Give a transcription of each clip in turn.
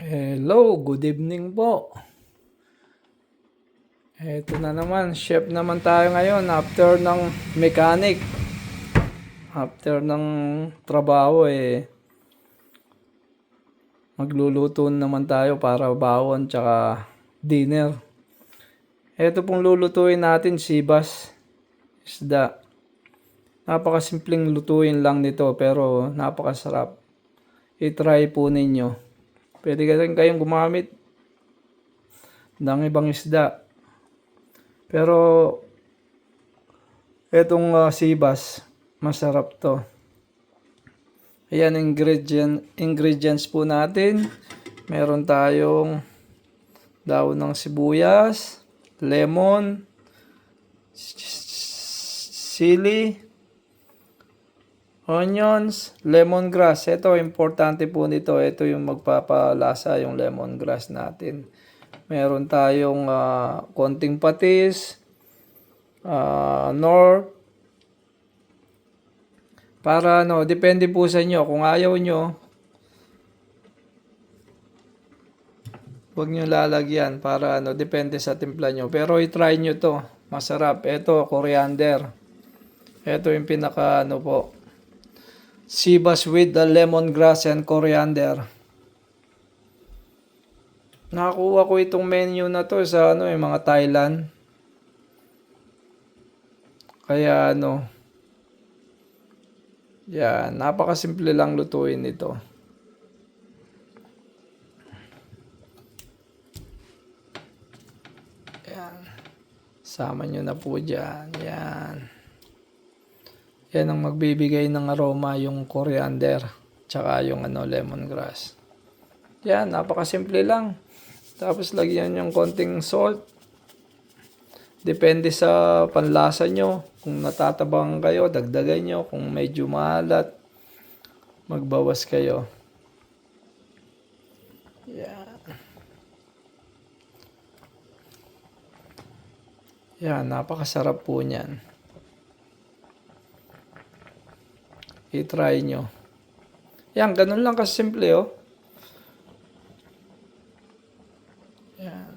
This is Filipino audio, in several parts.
Hello, good evening po. Eto na naman, chef naman tayo ngayon after ng mechanic. After ng trabaho magluluto naman tayo para bawon tsaka dinner. Eto pong lulutuin natin, sibas, isda. Napakasimpleng lutuin lang nito pero napakasarap. I-try po ninyo. Pwede kayong gumamit ng ibang isda. Pero etong sibas, masarap to. Ayan, ingredients po natin. Meron tayong dahon ng sibuyas, lemon, sili, onions, lemongrass. Ito, importante po nito. Ito yung magpapalasa, yung lemongrass natin. Meron tayong konting patis, nor, para depende po sa inyo. Kung ayaw nyo, huwag nyo lalagyan para depende sa timpla nyo. Pero i-try nyo to. Masarap. Ito, coriander. Ito yung pinaka po. Sibas with the lemongrass and coriander. Nakakuha ko itong menu na to sa mga Thailand. Kaya yan, napakasimple lang lutuin ito. Yan. Sama nyo na po dyan. Yan. Yan ang magbibigay ng aroma, yung coriander. Tsaka yung lemongrass. Yan, napakasimple lang. Tapos lagyan yung konting salt. Depende sa panlasa nyo. Kung natatabang kayo, dagdagan nyo. Kung medyo maalat, magbawas kayo. Yan. Yan, napakasarap po niyan. I-try nyo. Yan, ganun lang kasimple Yan.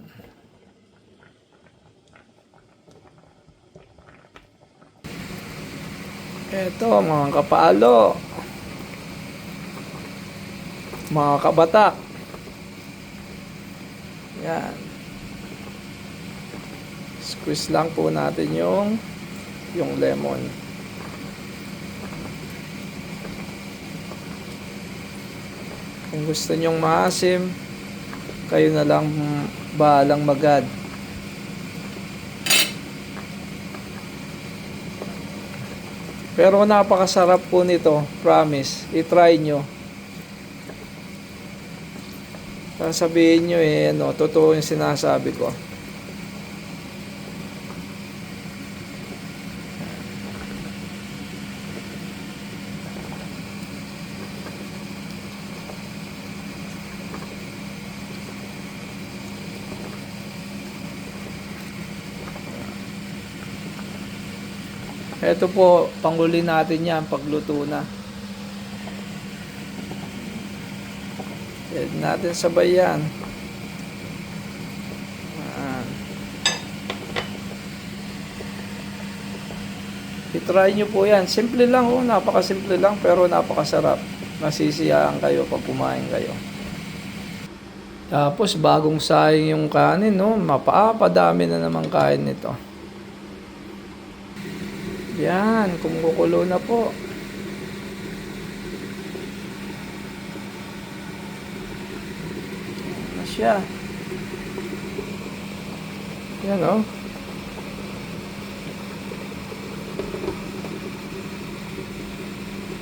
Eto, mga kapalo, mga kabatak. Yan. Squeeze lang po natin yung lemon. Kung gusto nyong maasim, kayo na lang bahalang mag-add. Pero napakasarap po nito, promise. I-try nyo. Sasabihin nyo totoo yung sinasabi ko. Ito po, panghuli natin yan pagluto na. Pwede natin sabay yan. I-try nyo po yan. Simple lang napakasimple lang pero napakasarap. Masisiyahan kayo pag kumain kayo. Tapos bagong sayang yung kanin, mapapadami na naman kain nito. Yan, kumukulo na po. Na siya. Yan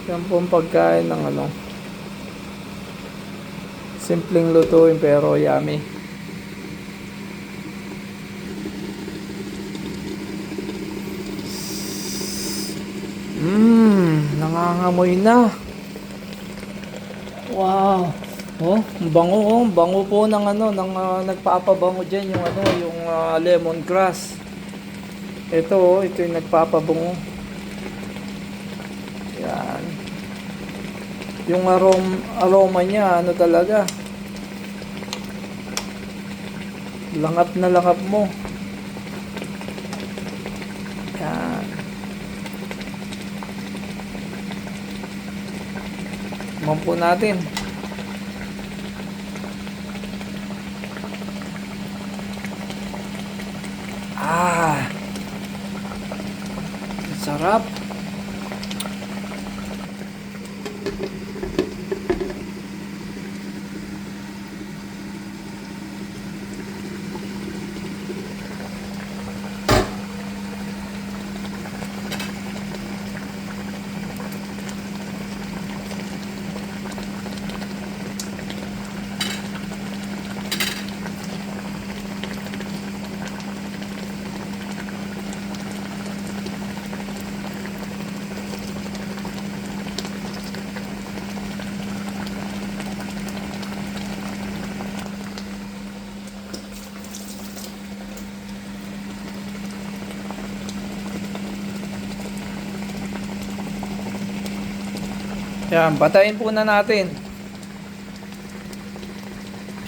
Yan po ang pagkain ng simpleng lutuin pero yummy. Nangangamoy na. Wow. Bango bango po ng nagpapabango diyan yung lemongrass. Ito yung nagpapabango. Yan. Yung aroma niya talaga. Langap na langap mo. Yan. Mampo natin. Ah, sarap. Yan, patayin po na natin.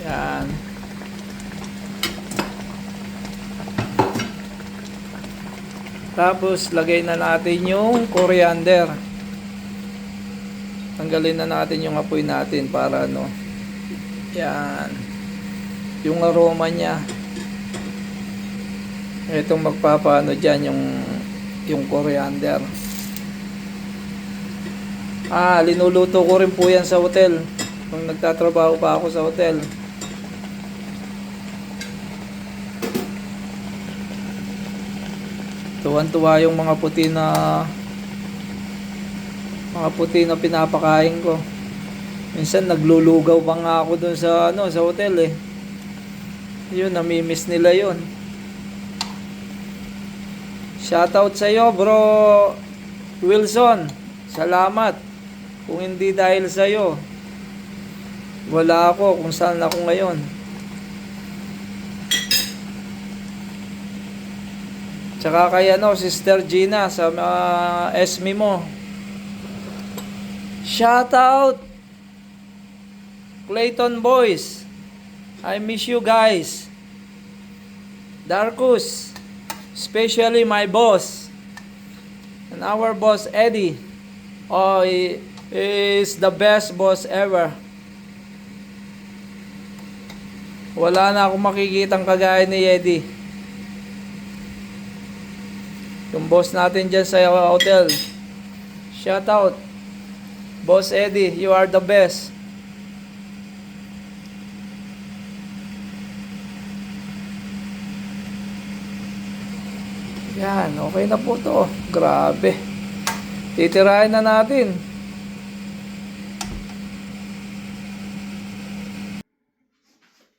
Yan. Tapos, lagay na natin yung coriander. Tanggalin na natin yung apoy natin para ano. Yan. Yung aroma niya. Itong magpapaano dyan, yung coriander. Linuluto ko rin po yan sa hotel. Nung nagtatrabaho pa ako sa hotel. Tuwan-tuwa yung mga puti na pinapakain ko. Minsan naglulugaw pa nga ako dun sa hotel eh. Yun, namimiss nila yun. Shoutout sa iyo, bro Wilson. Salamat. Kung hindi dahil sa iyo, wala ako kung saan ako ngayon. Tsaka kay Sister Gina sa SME mo. Shout out Clayton Boys. I miss you guys. Darkus, especially my boss. And our boss Eddie. Oh, he is the best boss ever. Wala na akong makikitang kagaya ni Eddie. Yung boss natin dyan sa hotel. Shout out Boss Eddie, you are the best. Yan, okay na po to. Grabe. Titirahin na natin.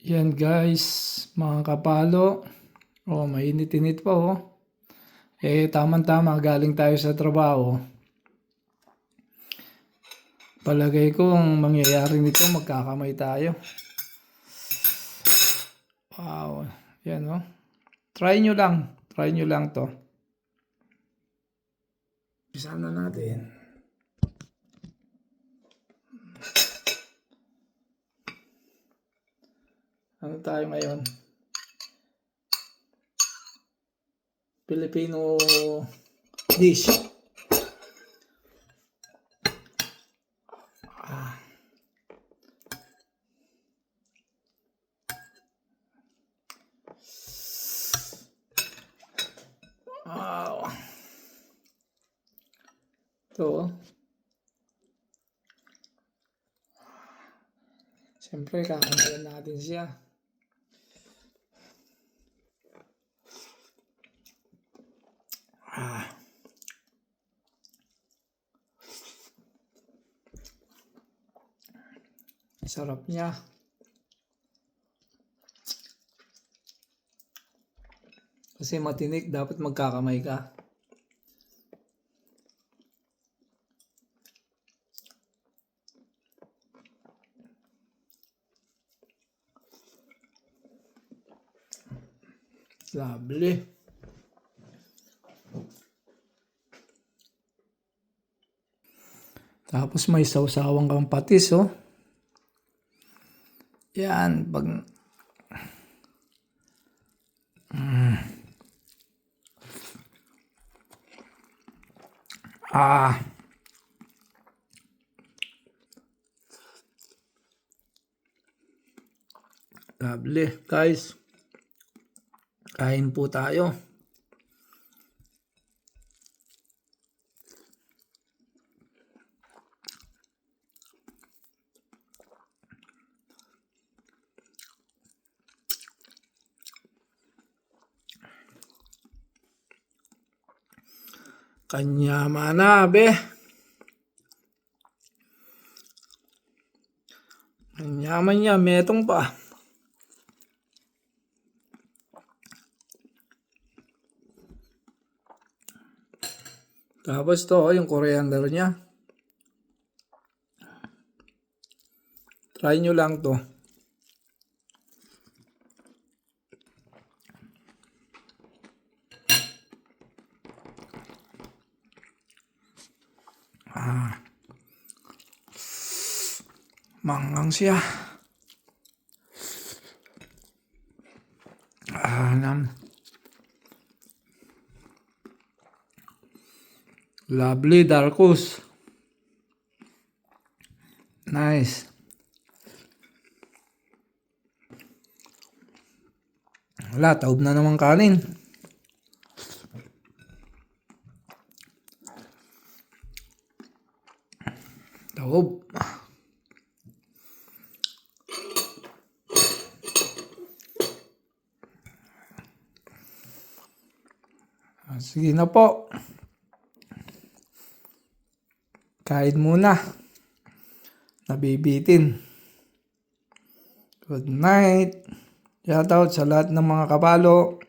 Yan guys, mga kapalo. Oh, mainit-init pa oh. Tama-tama, galing tayo sa trabaho. Palagay ko ang mangyayari nito, magkakamay tayo. Wow, yan oh. Try nyo lang to. Isa na natin. Ano tayo ngayon? Filipino dish. Wow. Ito. Siyempre, kakamayan natin siya. Sarap niya. Kasi matinik, dapat magkakamay ka. Lovely. Tapos may sausawang kang patis, oh. Yan, Ah, lovely. Guys, kain po tayo. Kanya mana be. Kanyaman niya, metong pa. Tapos to, yung coriander niya. Try nyo lang to. Mangang siya. Lovely Darkus. Nice. Wala, taob na naman kanin. Taob. Sige na po. Kain muna. Nabibitin. Good night. Shoutout sa lahat ng mga kabalo.